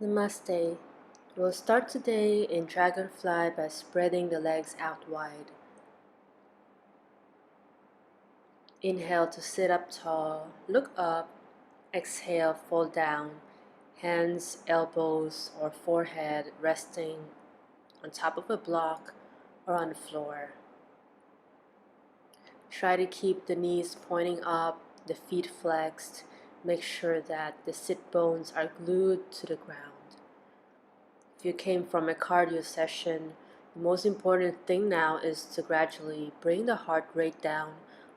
Namaste. We'll start today in Dragonfly by spreading the legs out wide. Inhale to sit up tall, look up, exhale, fall down, hands, elbows, or forehead resting on top of a block or on the floor. Try to keep the knees pointing up, the feet flexed. Make sure that the sit bones are glued to the ground. If you came from a cardio session, the most important thing now is to gradually bring the heart rate down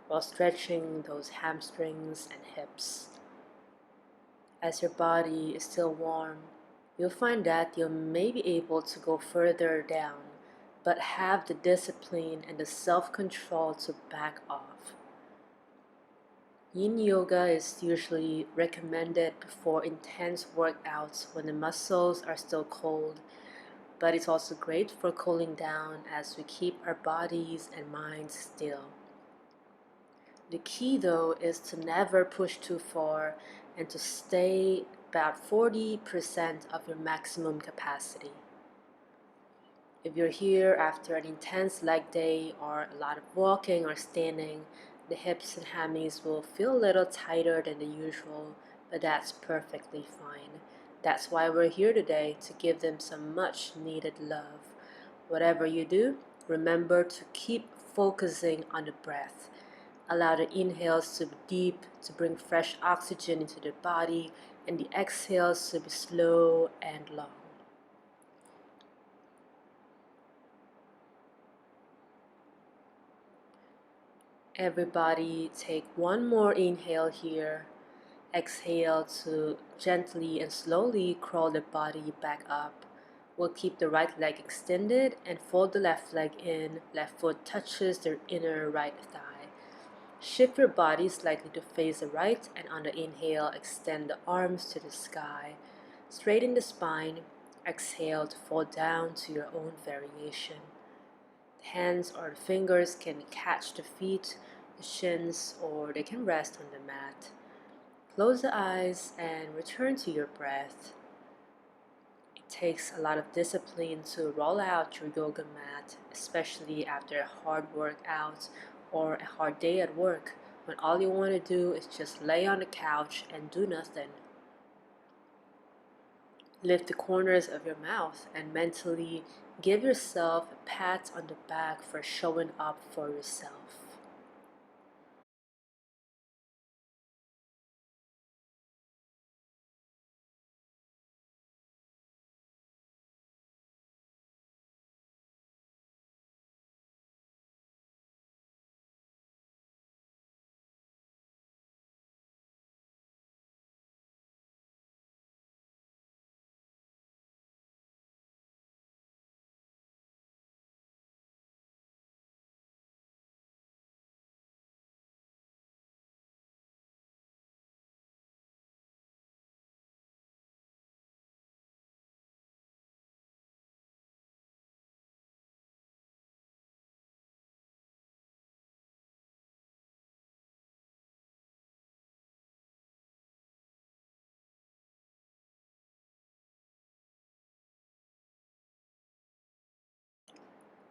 while stretching those hamstrings and hips. As your body is still warm, you'll find that you may be able to go further down, but have the discipline and the self-control to back off. Yin Yoga is usually recommended before intense workouts when the muscles are still cold, but it's also great for cooling down as we keep our bodies and minds still. The key though is to never push too far and to stay about 40% of your maximum capacity. If you're here after an intense leg day or a lot of walking or standing, the hips and hammies will feel a little tighter than the usual, but that's perfectly fine. That's why we're here today, to give them some much needed love. Whatever you do, remember to keep focusing on the breath. Allow the inhales to be deep, to bring fresh oxygen into the body, and the exhales to be slow and long. Everybody take one more inhale here. Exhale to gently and slowly crawl the body back up. We'll keep the right leg extended and fold the left leg in. Left foot touches the inner right thigh. Shift your body slightly to face the right, and on the inhale, extend the arms to the sky. Straighten the spine. Exhale to fall down to your own variation. The hands or the fingers can catch the feet, the shins, or they can rest on the mat. Close the eyes and return to your breath. It takes a lot of discipline to roll out your yoga mat, especially after a hard workout or a hard day at work, when all you want to do is just lay on the couch and do nothing. Lift the corners of your mouth and mentally give yourself a pat on the back for showing up for yourself.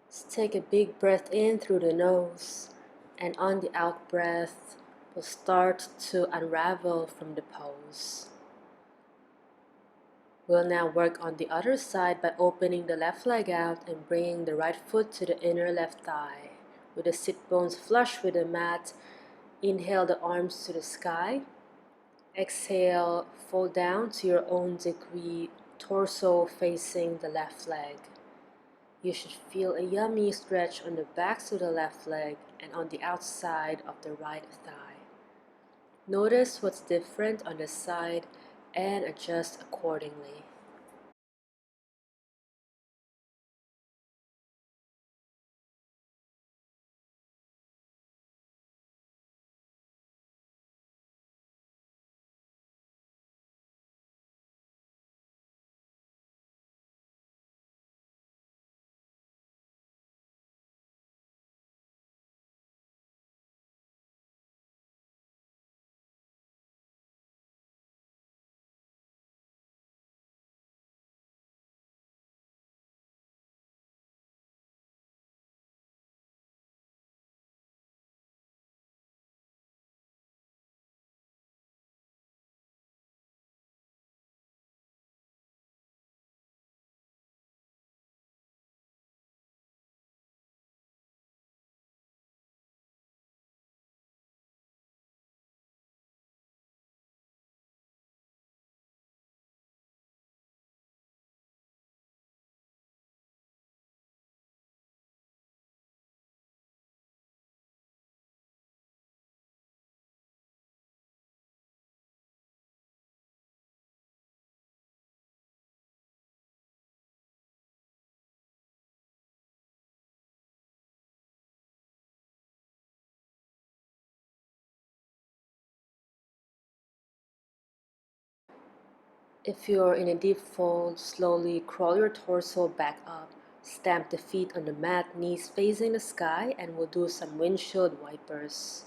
Let's take a big breath in through the nose, and on the out breath, we'll start to unravel from the pose. We'll now work on the other side by opening the left leg out and bringing the right foot to the inner left thigh. With the sit bones flush with the mat, inhale the arms to the sky. Exhale, fold down to your own degree, torso facing the left leg. You should feel a yummy stretch on the backs of the left leg and on the outside of the right thigh. Notice what's different on the side and adjust accordingly. If you're in a deep fold, slowly crawl your torso back up. Stamp the feet on the mat, knees facing the sky, and we'll do some windshield wipers.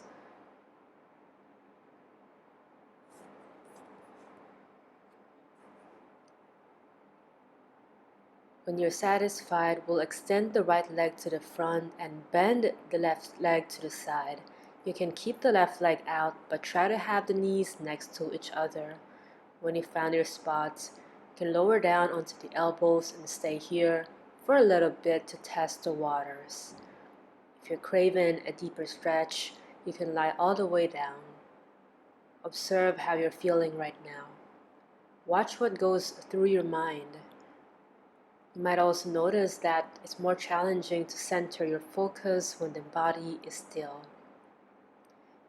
When you're satisfied, we'll extend the right leg to the front and bend the left leg to the side. You can keep the left leg out, but try to have the knees next to each other. When you found your spots, you can lower down onto the elbows and stay here for a little bit to test the waters. If you're craving a deeper stretch, you can lie all the way down. Observe how you're feeling right now. Watch what goes through your mind. You might also notice that it's more challenging to center your focus when the body is still.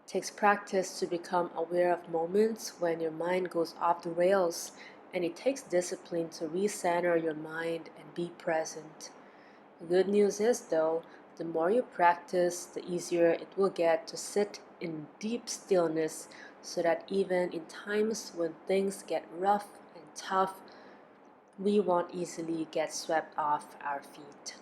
It takes practice to become aware of moments when your mind goes off the rails, and it takes discipline to recenter your mind and be present. The good news is, though, the more you practice, the easier it will get to sit in deep stillness, so that even in times when things get rough and tough, we won't easily get swept off our feet.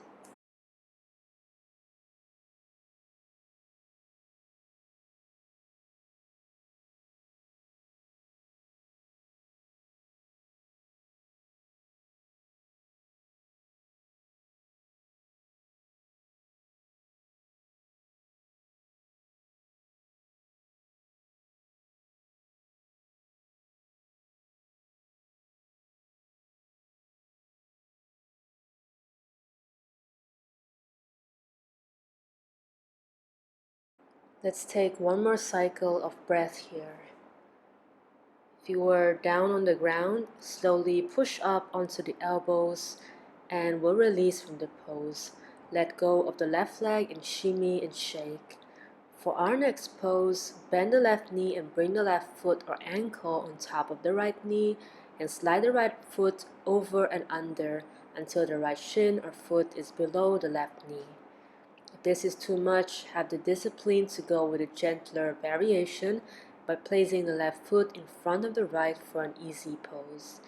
Let's take one more cycle of breath here. If you were down on the ground, slowly push up onto the elbows and we'll release from the pose. Let go of the left leg and shimmy and shake. For our next pose, bend the left knee and bring the left foot or ankle on top of the right knee and slide the right foot over and under until the right shin or foot is below the left knee. If this is too much, have the discipline to go with a gentler variation by placing the left foot in front of the right for an easy pose.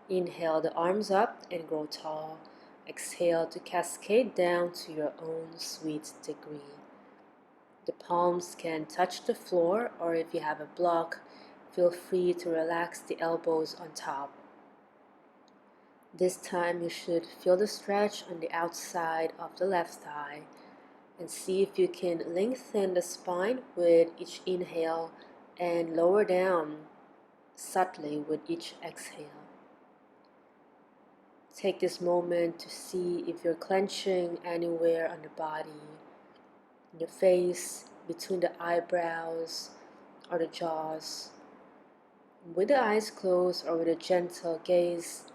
Inhale the arms up and grow tall. Exhale to cascade down to your own sweet degree. The palms can touch the floor, or if you have a block, feel free to relax the elbows on top. This time you should feel the stretch on the outside of the left thigh and see if you can lengthen the spine with each inhale and lower down subtly with each exhale. Take this moment to see if you're clenching anywhere on the body, in your face, between the eyebrows or the jaws. With the eyes closed or with a gentle gaze,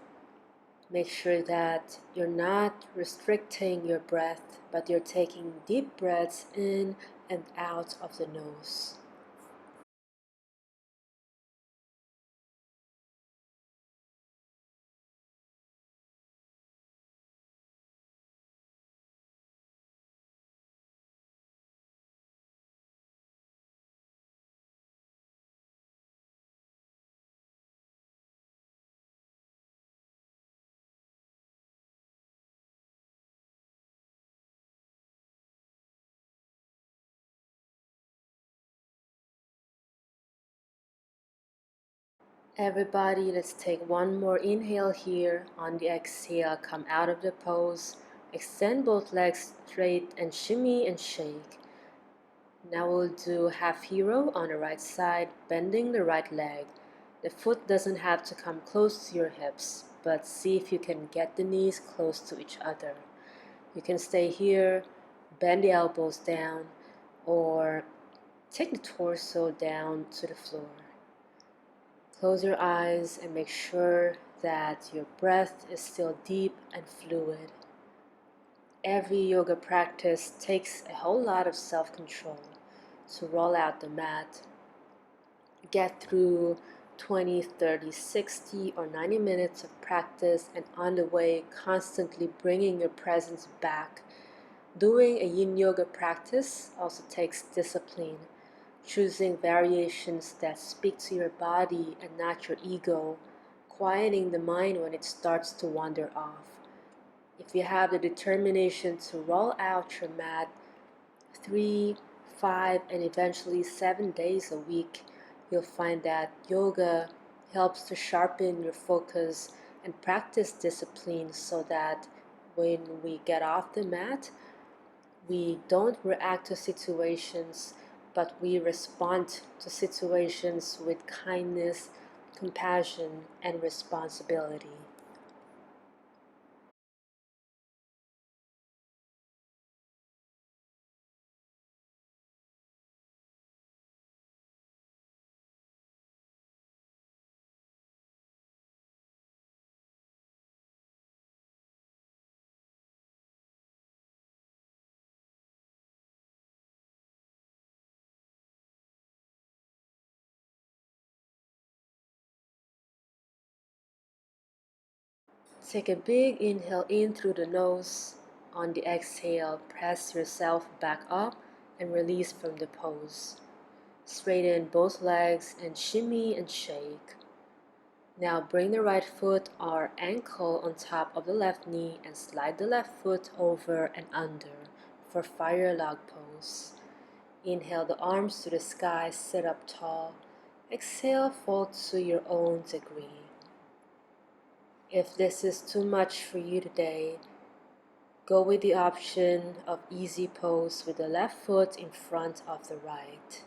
make sure that you're not restricting your breath, but you're taking deep breaths in and out of the nose. Everybody, let's take one more inhale here. On the exhale, come out of the pose. Extend both legs straight and shimmy and shake. Now we'll do half hero on the right side, bending the right leg. The foot doesn't have to come close to your hips, but see if you can get the knees close to each other. You can stay here, bend the elbows down, or take the torso down to the floor. Close your eyes and make sure that your breath is still deep and fluid. Every yoga practice takes a whole lot of self-control to roll out the mat, get through 20, 30, 60, or 90 minutes of practice, and on the way constantly bringing your presence back. Doing a Yin Yoga practice also takes discipline, choosing variations that speak to your body and not your ego, quieting the mind when it starts to wander off. If you have the determination to roll out your mat 3, 5, and eventually 7 days a week, you'll find that yoga helps to sharpen your focus and practice discipline so that when we get off the mat, we don't react to situations, but we respond to situations with kindness, compassion, and responsibility. Take a big inhale in through the nose. On the exhale, press yourself back up and release from the pose. Straighten both legs and shimmy and shake. Now bring the right foot or ankle on top of the left knee and slide the left foot over and under for fire log pose. Inhale the arms to the sky, sit up tall. Exhale, fold to your own degree. If this is too much for you today, go with the option of easy pose with the left foot in front of the right.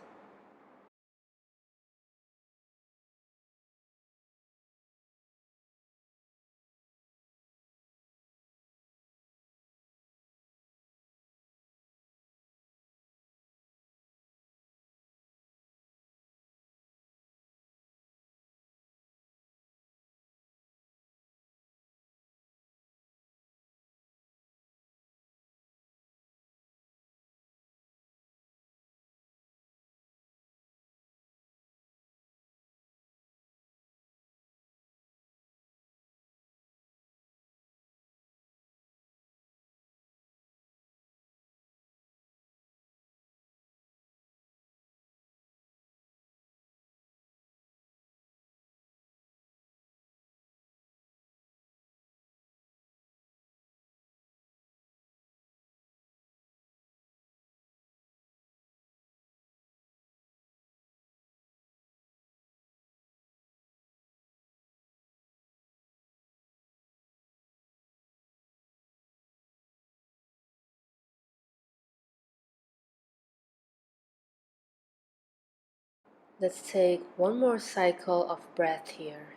Let's take one more cycle of breath here.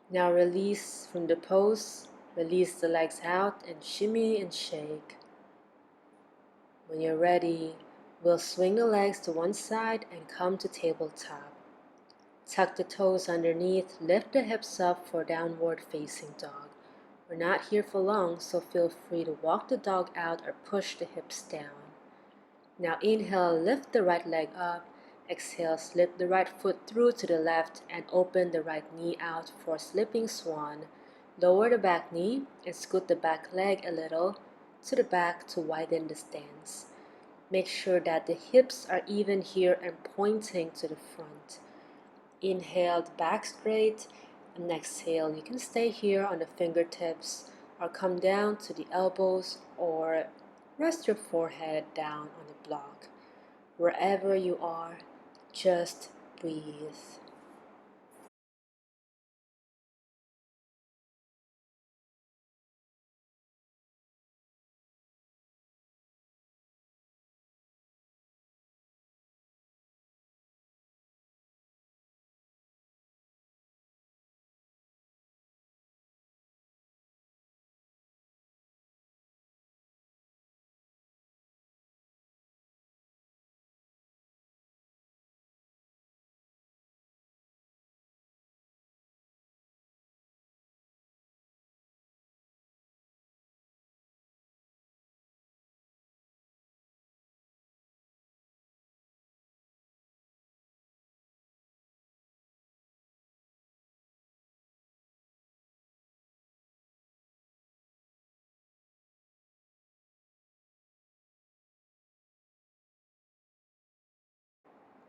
Now release from the pose, release the legs out and shimmy and shake. When you're ready, we'll swing the legs to one side and come to tabletop. Tuck the toes underneath, lift the hips up for downward facing dog. We're not here for long, so feel free to walk the dog out or push the hips down. Now inhale, lift the right leg up. Exhale, slip the right foot through to the left and open the right knee out for slipping swan. Lower the back knee and scoot the back leg a little to the back to widen the stance. Make sure that the hips are even here and pointing to the front. Inhale the back straight, and exhale, you can stay here on the fingertips or come down to the elbows or rest your forehead down on the block. Wherever you are, just breathe.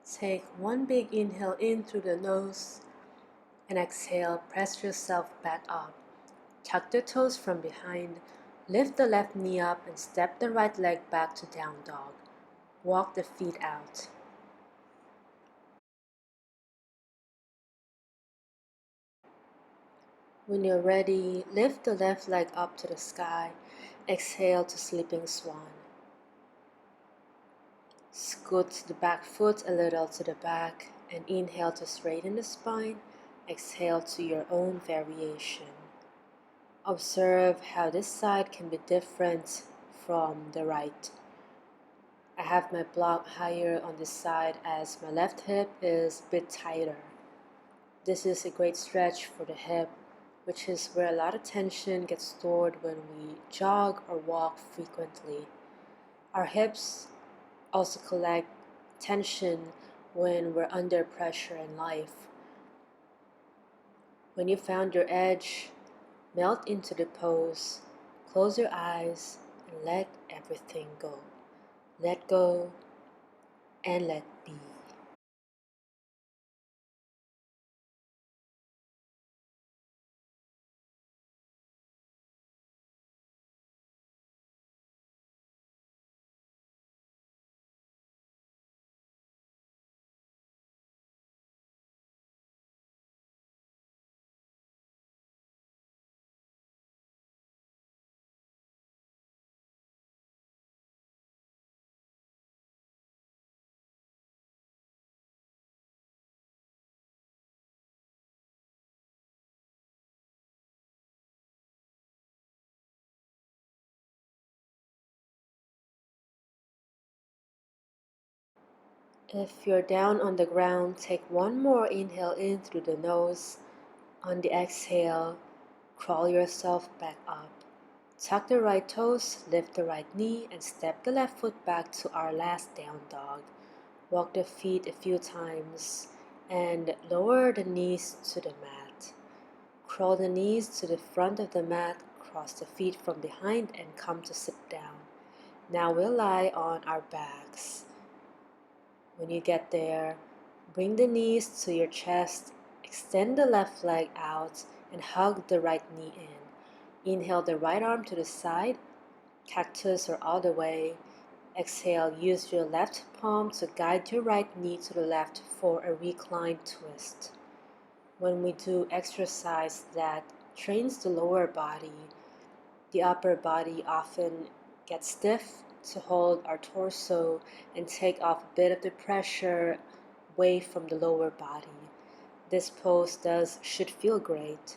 Take one big inhale in through the nose. And exhale, press yourself back up. Tuck the toes from behind, lift the left knee up and step the right leg back to down dog. Walk the feet out. When you're ready, lift the left leg up to the sky. Exhale to sleeping swan. Scoot the back foot a little to the back and inhale to straighten the spine. Exhale to your own variation. Observe how this side can be different from the right. I have my block higher on this side as my left hip is a bit tighter. This is a great stretch for the hip, which is where a lot of tension gets stored when we jog or walk frequently. Our hips also collect tension when we're under pressure in life. When you found your edge, melt into the pose, close your eyes, and let everything go. Let go and let be. If you're down on the ground, take one more inhale in through the nose. On the exhale, crawl yourself back up. Tuck the right toes, lift the right knee, and step the left foot back to our last down dog. Walk the feet a few times and lower the knees to the mat. Crawl the knees to the front of the mat, cross the feet from behind, and come to sit down. Now we'll lie on our backs. When you get there, bring the knees to your chest, extend the left leg out, and hug the right knee in. Inhale the right arm to the side, cactus or all the way. Exhale, use your left palm to guide your right knee to the left for a reclined twist. When we do exercise that trains the lower body, the upper body often gets stiff to hold our torso and take off a bit of the pressure away from the lower body. This pose should feel great.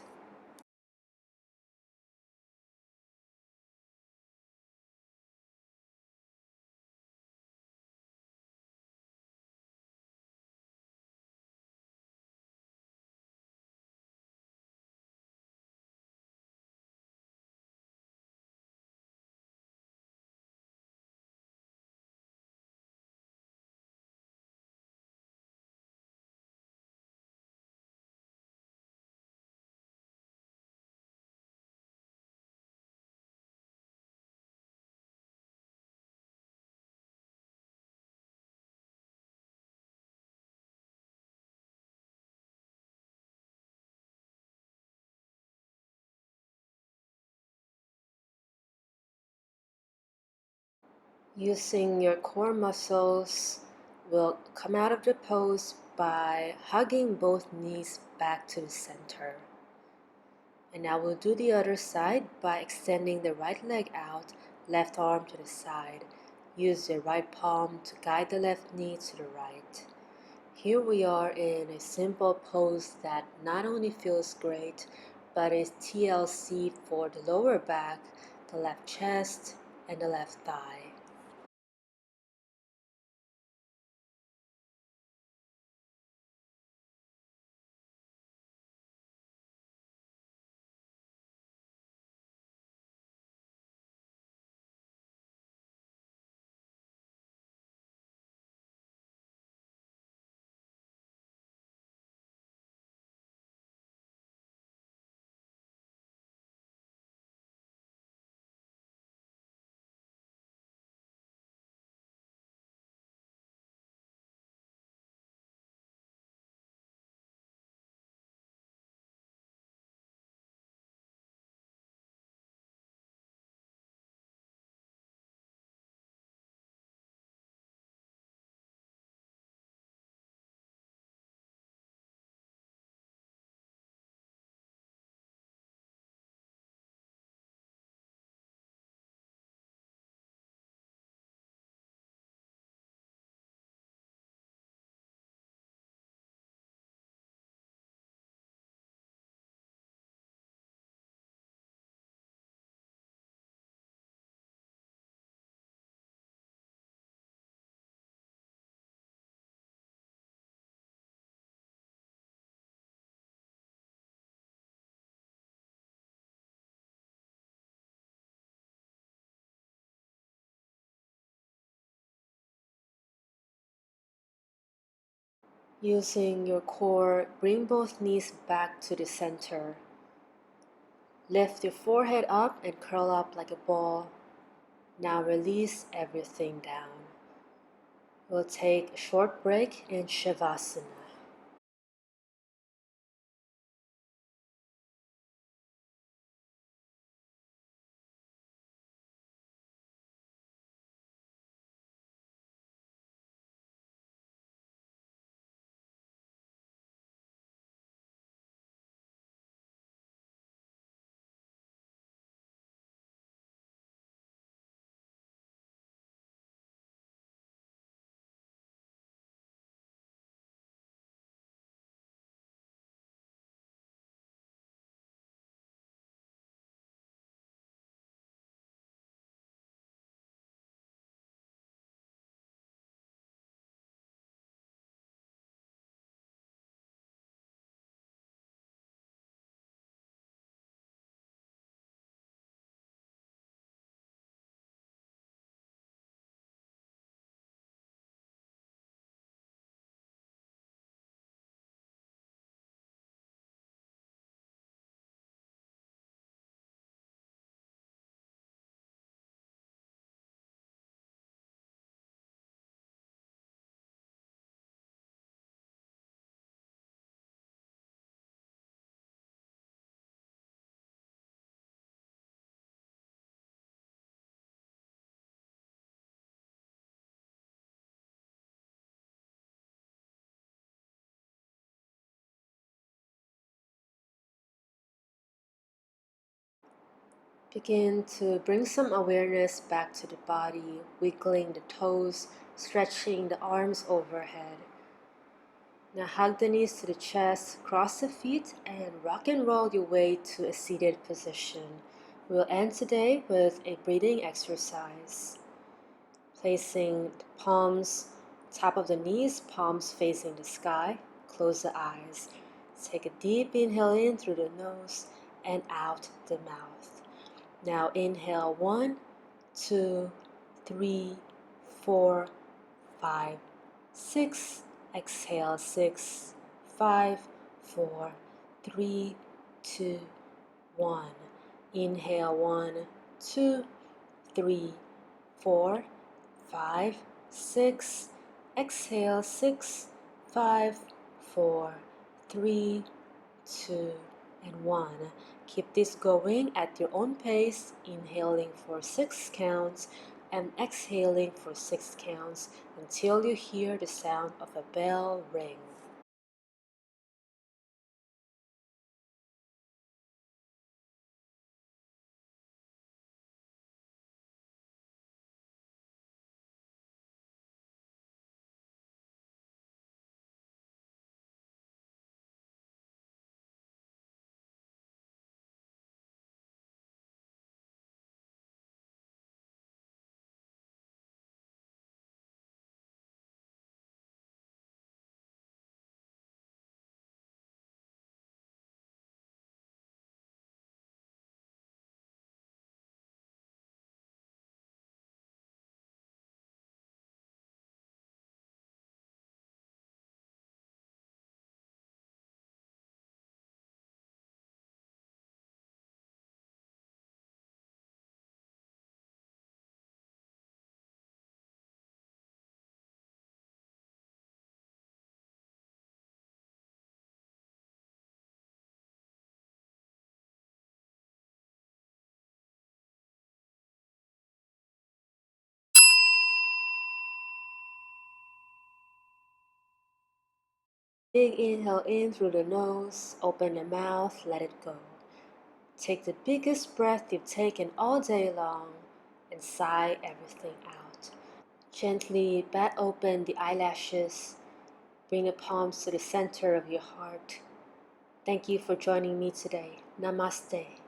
Using your core muscles, will come out of the pose by hugging both knees back to the center. And now we'll do the other side by extending the right leg out, left arm to the side. Use your right palm to guide the left knee to the right. Here we are in a simple pose that not only feels great, but is TLC for the lower back, the left chest, and the left thigh. Using your core, bring both knees back to the center. Lift your forehead up and curl up like a ball. Now release everything down. We'll take a short break in Shavasana. Begin to bring some awareness back to the body, wiggling the toes, stretching the arms overhead. Now hug the knees to the chest, cross the feet, and rock and roll your way to a seated position. We'll end today with a breathing exercise. Placing the palms, top of the knees, palms facing the sky. Close the eyes. Take a deep inhale in through the nose and out the mouth. Now inhale 1, 2, 3, 4, 5, 6. Exhale 6, 5, 4, 3, 2, 1. Inhale 1, 2, 3, 4, 5, 6. Exhale 6, 5, 4, 3, 2, and 1. Keep this going at your own pace, inhaling for 6 counts and exhaling for 6 counts until you hear the sound of a bell ring. Big inhale in through the nose, open the mouth, let it go. Take the biggest breath you've taken all day long and sigh everything out. Gently bat open the eyelashes, bring the palms to the center of your heart. Thank you for joining me today. Namaste.